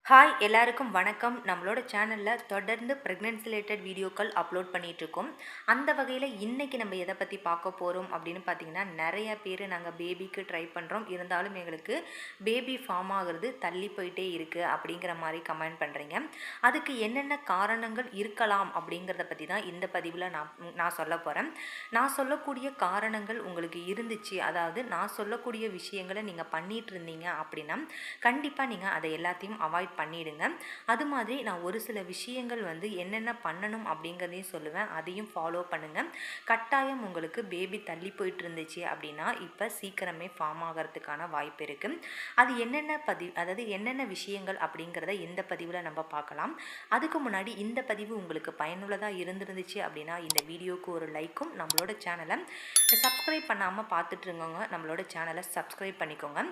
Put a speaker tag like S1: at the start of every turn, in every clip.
S1: Hi எல்லாருக்கும் வணக்கம். நம்மளோட சேனலில் தொடர்ந்து ப்ரெக்னென்சி ரிலேட்டட் வீடியோக்கள் அப்லோட் பண்ணிகிட்ருக்கோம். அந்த வகையில் இன்றைக்கி நம்ம எதை பற்றி பார்க்க போகிறோம் அப்படின்னு பார்த்திங்கன்னா, நிறைய பேர் நாங்கள் பேபிக்கு ட்ரை பண்ணுறோம், இருந்தாலும் எங்களுக்கு பேபி ஃபார்ம் ஆகிறது தள்ளி போயிட்டே இருக்குது அப்படிங்கிற மாதிரி கமெண்ட் பண்ணுறீங்க. அதுக்கு என்னென்ன காரணங்கள் இருக்கலாம் அப்படிங்கிறத பற்றி தான் இந்த பதிவில் நான் சொல்ல போகிறேன். நான் சொல்லக்கூடிய காரணங்கள் உங்களுக்கு இருந்துச்சு, அதாவது நான் சொல்லக்கூடிய விஷயங்களை நீங்கள் பண்ணிகிட்டு இருந்தீங்க அப்படின்னா கண்டிப்பாக நீங்கள் அதை எல்லாத்தையும் அவாய்ட் பண்ணிடுங்க. அது மாதிரி நான் ஒரு சில விஷயங்கள் என்னென்ன பண்ணணும் அப்படிங்கிறதையும் சொல்லுவேன், அதையும் ஃபாலோ பண்ணுங்கள். கட்டாயம் உங்களுக்கு பேபி தள்ளி போயிட்டு இருந்துச்சு அப்படின்னா இப்போ சீக்கிரமே ஃபார்ம் ஆகிறதுக்கான வாய்ப்பு இருக்குது. அது என்னென்ன விஷயங்கள் அப்படிங்கிறத இந்த பதிவில் நம்ம பார்க்கலாம். அதுக்கு முன்னாடி இந்த பதிவு உங்களுக்கு பயனுள்ளதாக இருந்துருந்துச்சு அப்படின்னா இந்த வீடியோவுக்கு ஒரு லைக்கும், நம்மளோட சேனலை சப்ஸ்கிரைப் பண்ணாமல் பார்த்துட்ருங்கோங்க, நம்மளோட சேனலை சப்ஸ்கிரைப் பண்ணிக்கோங்க.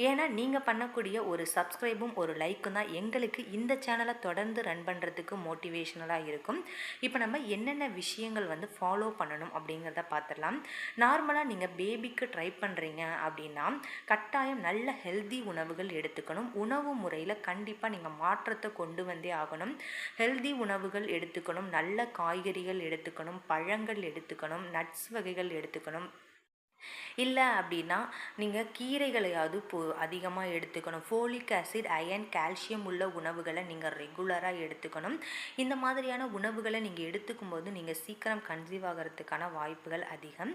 S1: ஏன்னா நீங்கள் பண்ணக்கூடிய ஒரு சப்ஸ்கிரைபும் ஒரு லைக்கும் தான் எங்களுக்கு இந்த சேனலை தொடர்ந்து ரன் பண்ணுறதுக்கு மோட்டிவேஷனலாக இருக்கும். இப்போ நம்ம என்னென்ன விஷயங்கள் ஃபாலோ பண்ணணும் அப்படிங்கிறத பார்த்துடலாம். நார்மலாக நீங்கள் பேபிக்கு ட்ரை பண்ணுறீங்க அப்படின்னா கட்டாயம் நல்ல ஹெல்தி உணவுகள் எடுத்துக்கணும். உணவு முறையில் கண்டிப்பாக நீங்கள் மாற்றத்தை கொண்டு வந்தே ஆகணும். ஹெல்தி உணவுகள் எடுத்துக்கணும், நல்ல காய்கறிகள் எடுத்துக்கணும், பழங்கள் எடுத்துக்கணும், நட்ஸ் வகைகள் எடுத்துக்கணும். இல்லை அப்படின்னா நீங்கள் கீரைகளையாவது அதிகமாக எடுத்துக்கணும். ஃபோலிக் ஆசிட், அயன், கால்சியம் உள்ள உணவுகளை நீங்கள் ரெகுலராக எடுத்துக்கணும். இந்த மாதிரியான உணவுகளை நீங்கள் எடுத்துக்கும் போது நீங்கள் சீக்கிரம் கன்சீவ் ஆகிறதுக்கான வாய்ப்புகள் அதிகம்.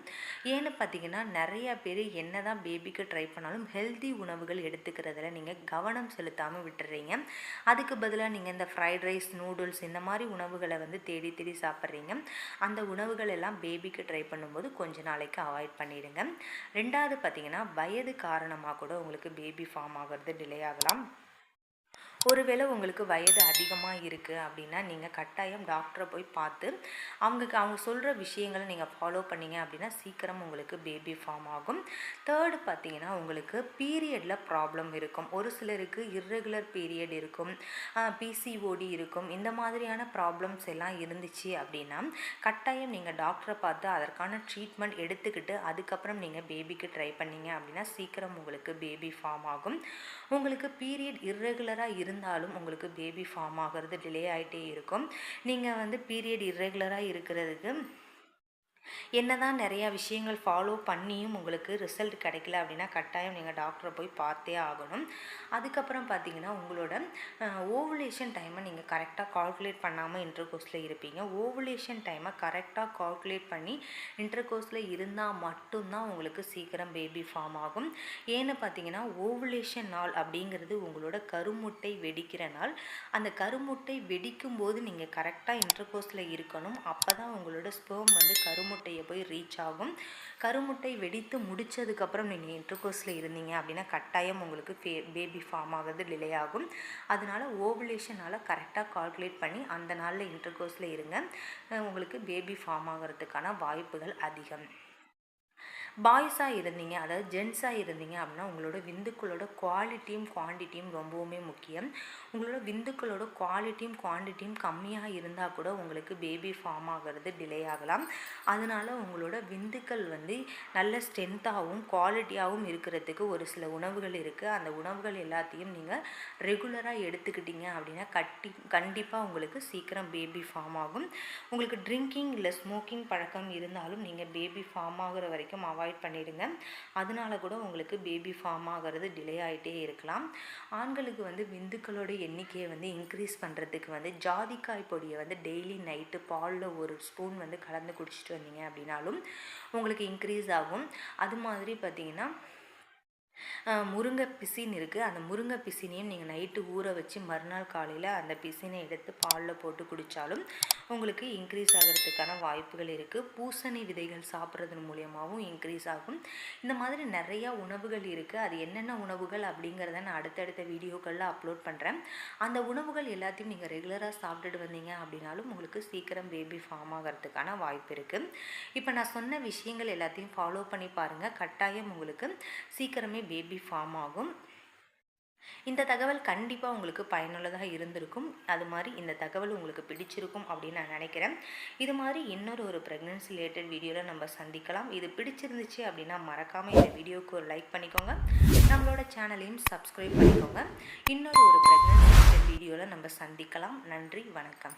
S1: ஏன்னு பார்த்தீங்கன்னா நிறைய பேர் என்ன தான் பேபிக்கு ட்ரை பண்ணாலும் ஹெல்தி உணவுகள் எடுத்துக்கிறதுல நீங்கள் கவனம் செலுத்தாமல் விட்டுறீங்க. அதுக்கு பதிலாக நீங்கள் இந்த ஃப்ரைட் ரைஸ், நூடுல்ஸ் இந்த மாதிரி உணவுகளை தேடி தேடி சாப்பிட்றீங்க. அந்த உணவுகள் எல்லாம் பேபிக்கு ட்ரை பண்ணும்போது கொஞ்ச நாளைக்கு அவாய்ட் பண்ணிடுங்க. ரெண்டாவது பார்த்தீங்கன்னா வயது காரணமாக கூட உங்களுக்கு பேபி ஃபார்ம் ஆகிறது டிலே ஆகலாம். ஒருவேளை உங்களுக்கு வயது அதிகமாக இருக்குது அப்படின்னா நீங்கள் கட்டாயம் டாக்டரை போய் பார்த்து அவங்க சொல்கிற விஷயங்களை நீங்கள் ஃபாலோ பண்ணிங்க அப்படின்னா சீக்கிரம் உங்களுக்கு பேபி ஃபார்ம் ஆகும். தேர்டு பார்த்தீங்கன்னா உங்களுக்கு பீரியடில் ப்ராப்ளம் இருக்கும். ஒரு சிலருக்கு இர்ரெகுலர் பீரியட் இருக்கும், பிசிஓடி இருக்கும். இந்த மாதிரியான ப்ராப்ளம்ஸ் எல்லாம் இருந்துச்சு அப்படின்னா கட்டாயம் நீங்கள் டாக்டரை பார்த்து அதற்கான ட்ரீட்மெண்ட் எடுத்துக்கிட்டு அதுக்கப்புறம் நீங்கள் பேபிக்கு ட்ரை பண்ணிங்க அப்படின்னா சீக்கிரம் உங்களுக்கு பேபி ஃபார்ம் ஆகும். உங்களுக்கு பீரியட் இர்ரெகுலராக இருந்தாலும் உங்களுக்கு பேபி ஃபார்ம் ஆகிறது டிலே ஆகிட்டே இருக்கும். நீங்கள் பீரியட் இர்ரெகுலராக இருக்கிறதுக்கு என்னதான் நிறையா விஷயங்கள் ஃபாலோ பண்ணியும் உங்களுக்கு ரிசல்ட் கிடைக்கல அப்படின்னா கட்டாயம் நீங்கள் டாக்டரை போய் பார்த்தே ஆகணும். அதுக்கப்புறம் பார்த்தீங்கன்னா உங்களோட ஓவுலேஷன் டைமை நீங்கள் கரெக்டாக கால்குலேட் பண்ணாமல் இன்டர்கோர்ஸில் இருப்பீங்க. ஓவுலேஷன் டைமை கரெக்டாக கால்குலேட் பண்ணி இன்டர்கோர்ஸில் இருந்தால் மட்டும்தான் உங்களுக்கு சீக்கிரம் பேபி ஃபார்ம் ஆகும். ஏன்னு பார்த்தீங்கன்னா ஓவுலேஷன் நாள் அப்படிங்கிறது உங்களோட கருமுட்டை வெடிக்கிற நாள். அந்த கருமுட்டை வெடிக்கும் போது நீங்கள் கரெக்டாக இன்டர்கோர்ஸில் இருக்கணும். அப்போ தான் உங்களோட ஸ்பெர்ம் கருமுட்டையை போய் ரீச் ஆகும். கருமுட்டை வெடித்து முடித்ததுக்கப்புறம் நீங்கள் இன்டர்கோர்ஸில் இருந்தீங்க அப்படின்னா கட்டாயம் உங்களுக்கு பேபி ஃபார்ம் ஆகிறது டிலே ஆகும். அதனால் ஓவுலேஷனால் கரெக்டாக கால்குலேட் பண்ணி அந்த நாளில் இன்டர்கோர்ஸில் இருங்க. உங்களுக்கு பேபி ஃபார்ம் ஆகிறதுக்கான வாய்ப்புகள் அதிகம். பாய்ஸாக இருந்தீங்க, அதாவது ஜென்ஸாக இருந்தீங்க அப்படின்னா உங்களோட விந்துக்களோட குவாலிட்டியும் குவான்டிட்டியும் ரொம்பவுமே முக்கியம். உங்களோட விந்துக்களோட குவாலிட்டியும் குவான்டிட்டியும் கம்மியாக இருந்தால் கூட உங்களுக்கு பேபி ஃபார்ம் ஆகிறது டிலே ஆகலாம். அதனால் உங்களோட விந்துக்கள் நல்ல ஸ்ட்ரென்த்தாகவும் குவாலிட்டியாகவும் இருக்கிறதுக்கு ஒரு சில உணவுகள் இருக்குது. அந்த உணவுகள் எல்லாத்தையும் நீங்கள் ரெகுலராக எடுத்துக்கிட்டீங்க அப்படின்னா கண்டிப்பாக உங்களுக்கு சீக்கிரம் பேபி ஃபார்ம் ஆகும். உங்களுக்கு ட்ரிங்கிங் இல்லை ஸ்மோக்கிங் பழக்கம் இருந்தாலும் நீங்கள் பேபி ஃபார்ம் ஆகிற வரைக்கும் அவாய்ட் பண்ணிடுங்க. அதனால கூட உங்களுக்கு பேபி ஃபார்ம் ஆகிறது டிலே ஆகிட்டே இருக்கலாம். ஆண்களுக்கு விந்துக்களோட எண்ணிக்கையை இன்க்ரீஸ் பண்ணுறதுக்கு ஜாதிக்காய் பொடியை டெய்லி நைட்டு பாலில் ஒரு ஸ்பூன் கலந்து குடிச்சிட்டு வந்தீங்க அப்படின்னாலும் உங்களுக்கு இன்க்ரீஸ் ஆகும். அது மாதிரி பார்த்திங்கன்னா முருங்கை பிசின் இருக்குது. அந்த முருங்கை பிசினையும் நீங்கள் நைட்டு ஊற வச்சு மறுநாள் காலையில் அந்த பிசினை எடுத்து பாலில் போட்டு குடித்தாலும் உங்களுக்கு இன்க்ரீஸ் ஆகிறதுக்கான வாய்ப்புகள் இருக்குது. பூசணி விதைகள் சாப்பிட்றது மூலியமாகவும் இன்க்ரீஸ் ஆகும். இந்த மாதிரி நிறையா உணவுகள் இருக்குது. அது என்னென்ன உணவுகள் அப்படிங்கிறத நான் அடுத்தடுத்த வீடியோக்களில் அப்லோட் பண்ணுறேன். அந்த உணவுகள் எல்லாத்தையும் நீங்கள் ரெகுலராக சாப்பிட்டுட்டு வந்தீங்க அப்படின்னாலும் உங்களுக்கு சீக்கிரம் பேபி ஃபார்ம் ஆகிறதுக்கான வாய்ப்பு இருக்குது. இப்போ நான் சொன்ன விஷயங்கள் எல்லாத்தையும் ஃபாலோ பண்ணி பாருங்கள். கட்டாயம் உங்களுக்கு சீக்கிரமே பேபி ஃபார்ம் ஆகும். இந்த தகவல் கண்டிப்பாக உங்களுக்கு பயனுள்ளதாக இருந்திருக்கும். அது மாதிரி இந்த தகவல் உங்களுக்கு பிடிச்சிருக்கும் அப்படின்னு நான் நினைக்கிறேன். இது மாதிரி இன்னொரு ஒரு ப்ரெக்னன்சி ரிலேட்டட் வீடியோவில் நம்ம சந்திக்கலாம். இது பிடிச்சிருந்துச்சு அப்படின்னா மறக்காமல் இந்த வீடியோவுக்கு ஒரு லைக் பண்ணிக்கோங்க, நம்மளோட சேனலையும் சப்ஸ்கிரைப் பண்ணிக்கோங்க. இன்னொரு ஒரு ப்ரெக்னன்சி நம்ம சந்திக்கலாம். நன்றி, வணக்கம்.